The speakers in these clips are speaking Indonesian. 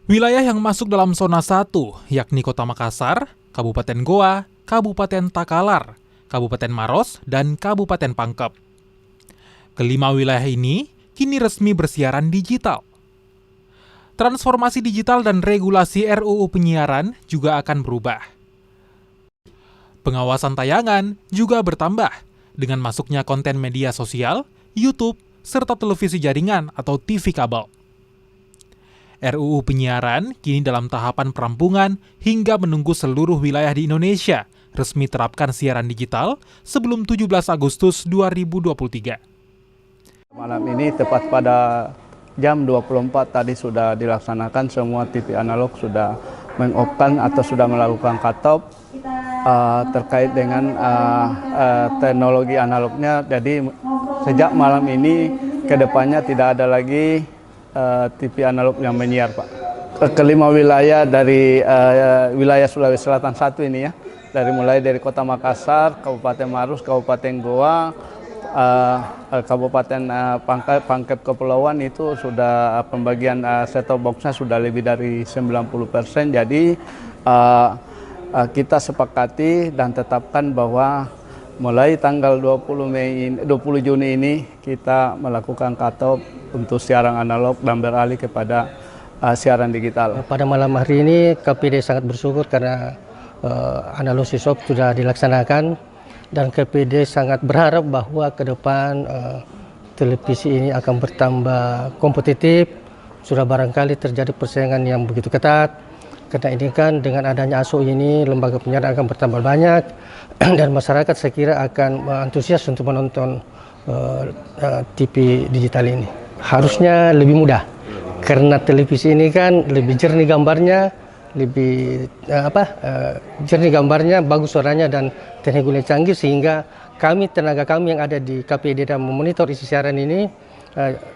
Wilayah yang masuk dalam zona 1 yakni Kota Makassar, Kabupaten Goa, Kabupaten Takalar, Kabupaten Maros, dan Kabupaten Pangkep. Kelima wilayah ini kini resmi bersiaran digital. Transformasi digital dan regulasi RUU penyiaran juga akan berubah. Pengawasan tayangan juga bertambah dengan masuknya konten media sosial, YouTube, serta televisi jaringan atau TV kabel. RUU penyiaran kini dalam tahapan perampungan hingga menunggu seluruh wilayah di Indonesia resmi terapkan siaran digital sebelum 17 Agustus 2023. Malam ini tepat pada jam 24 tadi sudah dilaksanakan, semua TV analog sudah meng-off-kan atau sudah melakukan cut-off terkait dengan teknologi analognya. Jadi sejak malam ini ke depannya tidak ada lagi TV analog yang menyiar, Pak. Kelima wilayah dari wilayah Sulawesi Selatan 1 ini ya, mulai dari Kota Makassar, Kabupaten Maros, Kabupaten Goa, Kabupaten Pangkep Kepulauan itu sudah pembagian set-top box-nya sudah lebih dari 90%. Jadi kita sepakati dan tetapkan bahwa mulai tanggal 20 Juni ini kita melakukan cut-off untuk siaran analog dan beralih kepada siaran digital. Pada malam hari ini KPD sangat bersyukur karena analog switch off sudah dilaksanakan, dan KPD sangat berharap bahwa ke depan televisi ini akan bertambah kompetitif. Sudah barangkali terjadi persaingan yang begitu ketat, karena ini kan dengan adanya ASO ini lembaga penyiaran akan bertambah banyak dan masyarakat saya kira akan antusias untuk menonton TV digital ini. Harusnya lebih mudah karena televisi ini kan lebih jernih gambarnya, jernih gambarnya, bagus suaranya dan teknologi canggih, sehingga tenaga kami yang ada di KPD dan memonitor isi siaran ini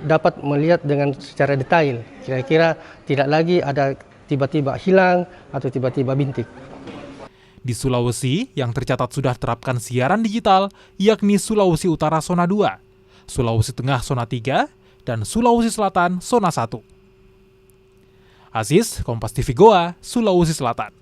dapat melihat dengan secara detail. Kira-kira tidak lagi ada tiba-tiba hilang atau tiba-tiba bintik. Di Sulawesi yang tercatat sudah terapkan siaran digital yakni Sulawesi Utara Zona 2, Sulawesi Tengah Zona 3, dan Sulawesi Selatan Zona 1. Aziz, Kompas TV Goa, Sulawesi Selatan.